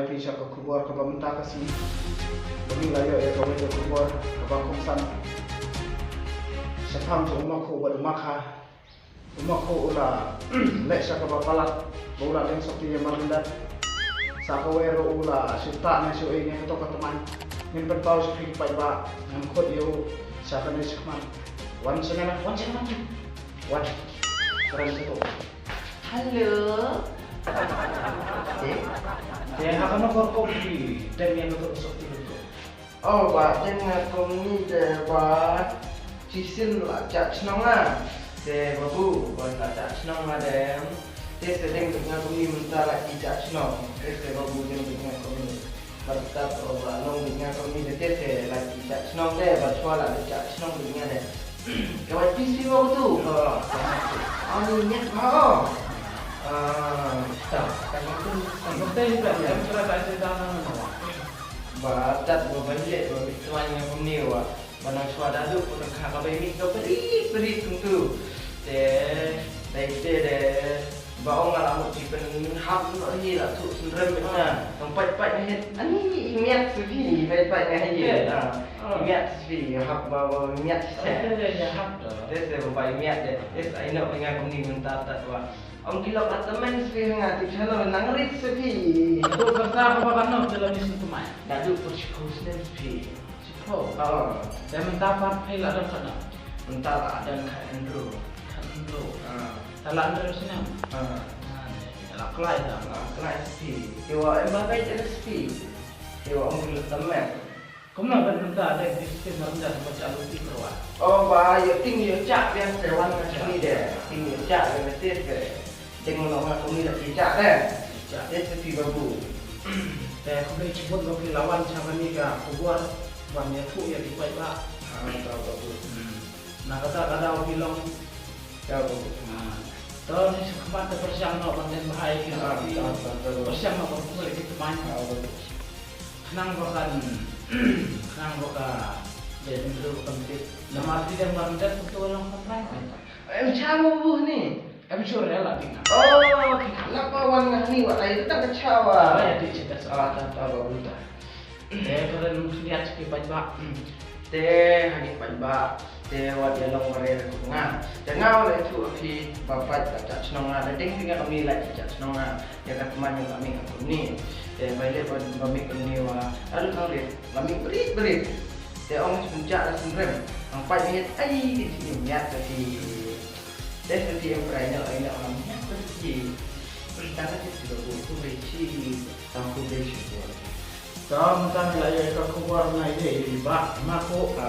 pai pisah ke kubur ke bamenta kasih. Bagi layo ya kau ke kubur ke bangkongsan. Sepam tu umakku ber makha. Umakku ula lek sa ke bapalat. Ula leng sakti yang marindat. Sa kawero ula sita na siyo ini ketok teman. Min berpau sepi pai ba ngam khot yo sa kanai sekman. Wan senana. Wan. Keren itu. Halo. Dia akan nak kopi dan yang untuk sakti itu. Oh, ba dengan kami de ba cisin lah cak senang lah. De babu ba cak senang lah dem. De sedang dengan kami minta lagi cak senang. De babu dengan kami bertat ba long dengan kami de lagi cak senang de ba soal ada cak senang dengan de. Kawat cisin babu tu. Ini oh. Tak. Betul juga ya. Cara tak sedang nama. Batat berbalik tuan yang pemniwa. Banang suara tu pun nak kabai ni kau beri tentu. De baong alam di penhab ni lah tu sendiri mana. Tempat ni ani miat sepi, tempat ni ya. Miat sepi, hab bawa miat saya. Ya hab. Des bawa miat de. Des I know dengan ni minta tak wa. Om kilo teman sepi ngati chalo nangrit sepi. Itu kerja apa kan dalam isu teman. Dadu persiku sepi. Oh, saya mendapat file ada sana. Entah ada Andrew. Salah Andrew sini. Salah kelai dah. Kelas sepi. Dewa emang baik sepi. Dewa om kilo teman. Kamu nak berminta ada di sistem rendah macam alur tikroa. Oh, bahaya tinggi cak yang sewan macam ni deh. Tinggi cak yang betul ke. Tengok orang kami dah cak deh. Cak dia sepi babu. Saya kembali ceput bagi lawan sama ni ka kubuat banyak tu yang dibuat lah. Tahu babu. Nah kata bilang Tahu babu. Terus ni sekemat terpersiang nak banyak bahaya kita. Persiang nak boleh kita main. Kenang bahkan dia dulu kembali. Nama dia marindat untuk orang lain. Macam babu ni. Kami sure lah tinggal. Oh, kenapa orang ni wak lain tak kecewa. Ya dia cerita soal. Tahu babu tak. Kalau mungkin dia cakap banyak. Teh hari pagi teh wak dia long warna kungan. Jangan oleh tu api bapak tak senang ada tinggal kami lagi tak senang dia kata teman yang kami ni. Teh balik kami kami wak aduh kami berit. Teh orang semenjak sendiri. Nampak ni ai di niat tapi teh seperti yang pernah orang ni seperti kita kan juga buku beci tahu beci buat. Kamu kan lagi ke kubuar na ini ba mako ke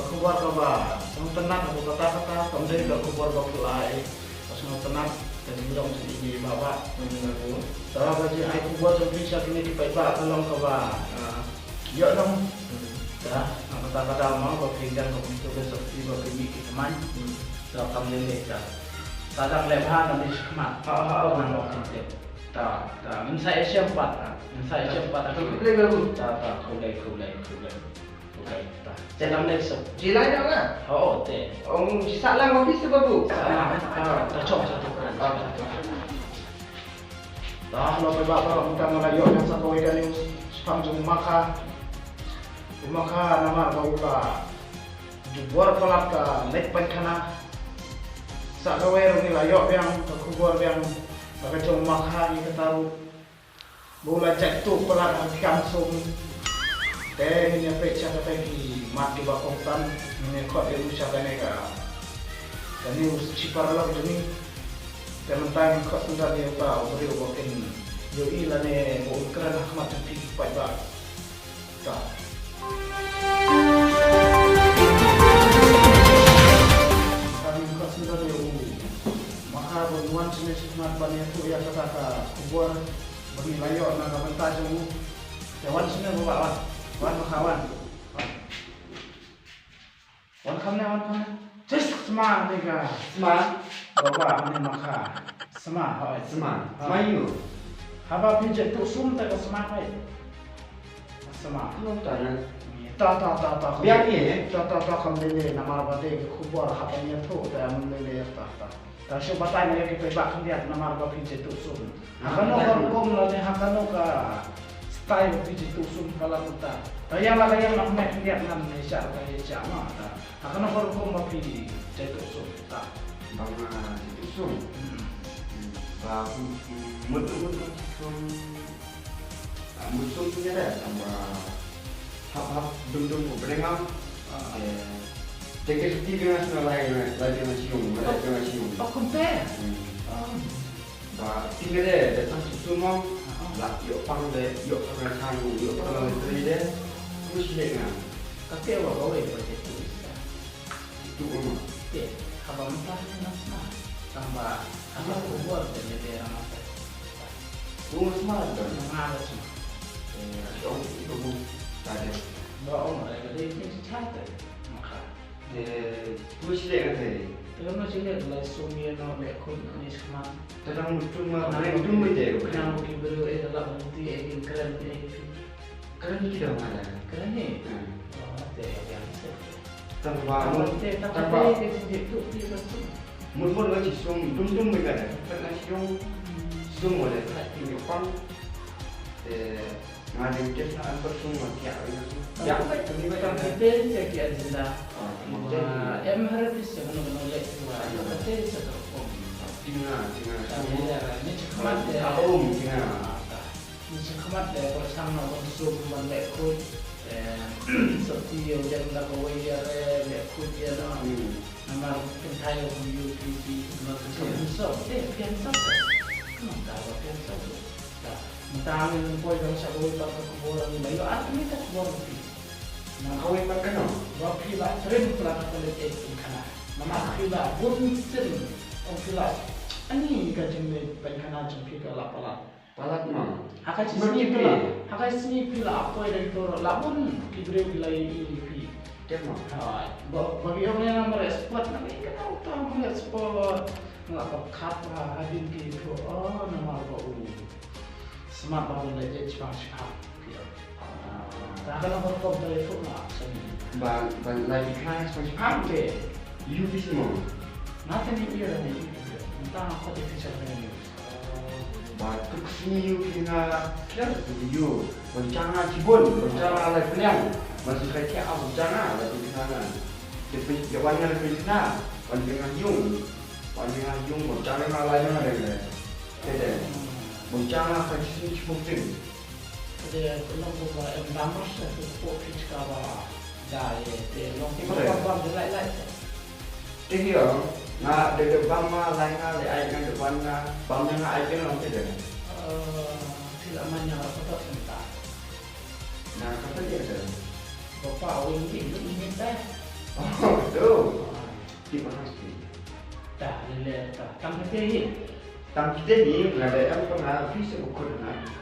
kubuar ke ba yang tenang aku kata kemudian ke kubuar ke pulai pas mau tenang dan bilang sini bawa menunggu tahu bagi ai kubuar sampai saat ini di ba tolong ke ba yuk dong dah kata mau ke pinggan ke itu besok tiba ke miki teman dah kamu lihat kadang lebahan nanti semat mana kita tak saya sempat aku Boleh babu. tak kulai tak jangan lesok Jilai dah kan? oh teh Om salam habis tu babu. tak cok satu dah lo beberapa kita melayu yang satu ikan yang sepanjang maka nama baula jubuar pelak ke lekpan kana sak kawero ni layo yang kubur yang pakai cuma maka ni ketaru bola jatuh pelak hati kansung teh ini apa cakap lagi mati bakongsan ini kau dia ucap nega dan ini cipar lah begini teman-teman kau sudah dia tahu beri obatin yo ilah ne kerana macam pergi pada tak kami kau sudah dia maka bernuan jenis semat banyak tu ya kata kubur bagi layo nak bentar jemu kawan sini bawa wan kawan wan kamne just smart tiga Smart. bawa ni maka smart hai Mayu. haba pinjat tu sum tak smart hai smart Belum tahu. tak Biar ni. tak kamne nama bade kubur hapanya tu dah mulai tak Tasyo batay na yung kipay bakit diyan na marga pinche tusong. Hakano ka rukom na din hakano ka style biji tusum kala kita. Kaya nak mek lihat nan Malaysia kaya jama ta. Akan apa ko mapi jai tusum ta. Banga tusum. Ba mutum punya dah sama hap dum ko berengam. Jaga seperti dengan senang lain dengan siung, dengan siung. Oh compare. Ba tinggal deh datang tusum lah yuk pang deh yuk pang sang yuk pang dari deh terus dengan Tapi awak gawe baca tu. itu umur. Okey, kalau mentah nasma tambah apa buat dari daerah apa. Umur semalam kan? Mengalah semua. Itu umur tadi. Bawa mereka dari sini cerita. Maka Terus dengan tadi. kalau macam ni adalah sumia no lekun ni semua. Tentang cuma itu aja. Kenapa kita beri dalam bukti yang keren ni? Kerana kita mana? Keren ni. Oh, ada yang sesuatu. Tanpa Tanpa itu dia tu. mun lagi dum mereka dah. Kerana siung boleh. Ini pang ngaji kita antar semua tiap hari. Ya, ini macam kita jadi agenda. Em harap bisa menolak dua. Kita seterusnya. Tinggal. Ini cekmat dia. Ini cekmat dia kalau sama konsum melekut. Seperti yang jangan kau dia lekut dia no. Nama kentai yang UPP macam so. Pianso. Kenapa tak pianso? Mentang yang kau yang saya kau tak kuburan ni. Bayu aku ni tak kuburan ni. Kau yang makan no? Waktu lah tren pula kata lekut kana. Nama kila buntin. Orang kila. Ani kajian ni penkana jumpi ke lapalan. Palat mah. Hakai sini pila apa yang itu labun kibrew gilai ini. Dia mah. Bagi orang yang merespon, nanti kita tahu merespon. Mengapa kata hadin itu? Oh, nama bau. Smart bau lagi cepat. Tak akan berkau dari itu lah. Ban lagi kan seperti Oke. you bisa mau. Nanti ni dia ni. Entah apa dia cakap ni. Batuk sini you kena kira you. Bencana cibun, bencana lagi penyang. Masih kaya apa bencana lagi di sana. Dia banyak lagi di sana. Dengan yung bencana lain ada lagi. Ada. Bencana kaya sini cibun. Jadi kalau buka endamas itu fokus kawa daya. Long kita buat belai. Tinggi na de bama lain le ai kan depan na bamnya na ai kan nanti deh. Tidak banyak apa entah. Nah, kata dia ada. Bapak awin ini teh. Oh, betul. Di mana sih? Dah lele dah. Tang kita Tang kita ni ada apa pernah visa bukan nak.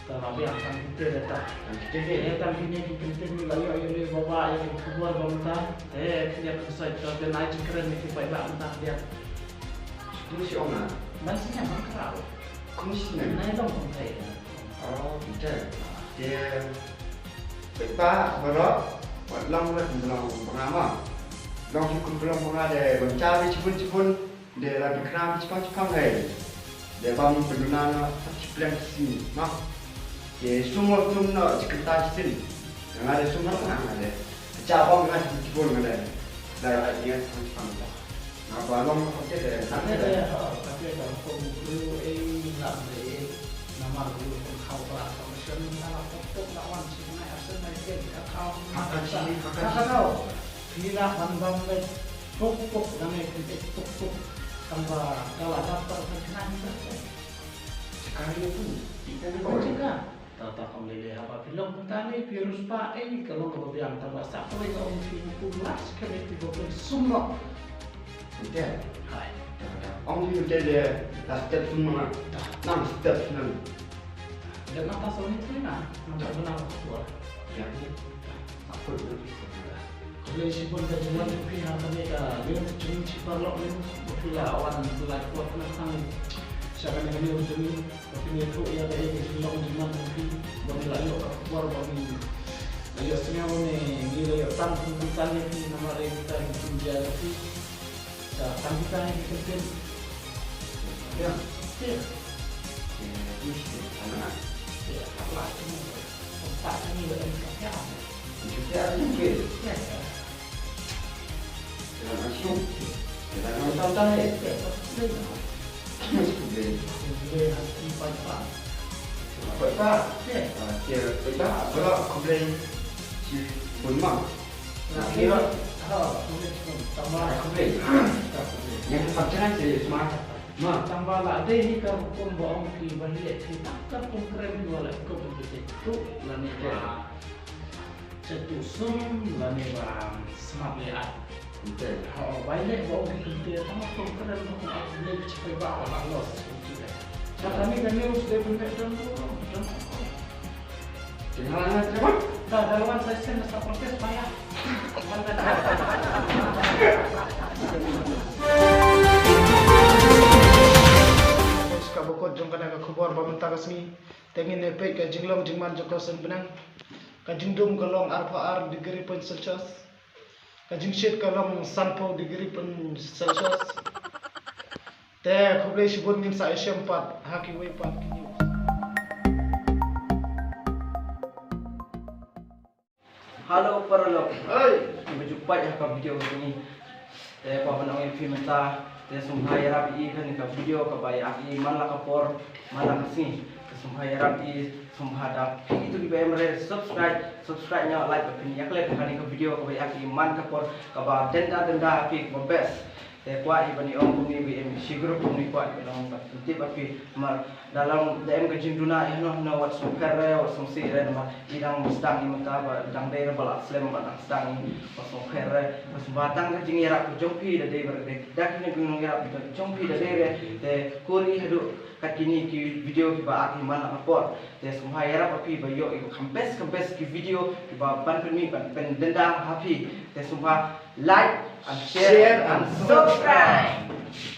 kalau biar tang kita dah. Tang kita ni Tang ini kita ni layu ayu bapak yang keluar bangsa. Dia kesal kita naik keren ni kita bawa entah dia. komisi ona. Masihnya mangkrak. Komisi ni. Naik dong kontai. Oh, betul. Dia kita berok long pengama. Long cukup belum pernah ada bencana cipun dia lagi kram cepat lagi. Dia bang pengguna cipulan sini, mak. Dia semua tu nak cerita sini. Yang ada semua ada. Cabang kan cipun ada. Dah dia cepat. Nah, balong macam ada. Ada tapi kalau perlu nak beli nama dulu kau berapa macam mana untuk lawan sini asal mereka kakak kau bila bandam le pok dan mereka pok tambah kalau daftar perkenalan Sekarang itu kita ni kau juga tak kau beli apa film tadi virus pak kalau kau bilang tambah satu lagi orang film pulas kali itu kau semua betul. hai Om tu dia dah step semua. 6 step senang. dan atas orang itu nak benar betul Ya. Apa tu? Kalau si pun kajian pihak mereka, dia cuma ciparlok ni, betul awan bulan kuat nak siapa yang ni macam ni, tapi ni tu ia ada yang silang jimat mungkin, bagi lalu keluar bagi lalu semua ni, ni lalu tang pembukaan ni nama kita itu dia tapi, tang kita ni kita Ya. ya, Mesti anak. Ya, apa itu? Tempat ini berada di Juga ada juga. Ya, Jangan masuk. Jangan nonton ya. Masuk deh. boleh hati pada. Baik Pak. Ya, Dia baik Pak. Kalau komplain si Pun Mak. nah kira, boleh tambah Komplain. Yang pacaran saya semangat. Mak. tambah lah deh ni kalau pun bohong di balik kita kan pun keren dua lagi kau begitu lah ni bah cetusum lah ni bah smart lihat. Betul. Banyak bawa kita sama pun keren untuk boleh capai bawa Allah sudah. Kami kan ni sudah benda dan Jangan terima. dah dalam saya masa proses payah. Kabukot jong kana ka khubor bamanta kasmi tengin ne pe ka jinglong jingman joko sen benang ka jingdum ka long arfa ar degree pen celsius ka jingshit ka long sanpo degree pen celsius te khuble shibun min sa shem pat haki we pat ki Halo para lok. Hai. Berjumpa ya ke video ini. Apa menang film kita. Sumhaya rapi kan ke video ke bayar i malah kapor malah kesini. Sumhaya rapi sumhadap itu di BM subscribe nya like begini ya kalian kan ke video ke bayar i man kapor ke ba denda api best. Kuat ibani om bumi BM siguro bumi kuat bilang tip api mal dalam DM kejing duna no what some kare what some sire nama idang sedang imata ba dang daerah balak slam ba sedang what some kare pas batang kejing era jompi da daerah dak ni gunung era jompi da daerah te kuri hadu kakini ki video ki ba aki mana apor te semua era api ba yo kempes ki video ki ba ban pen denda happy te semua like and share and subscribe.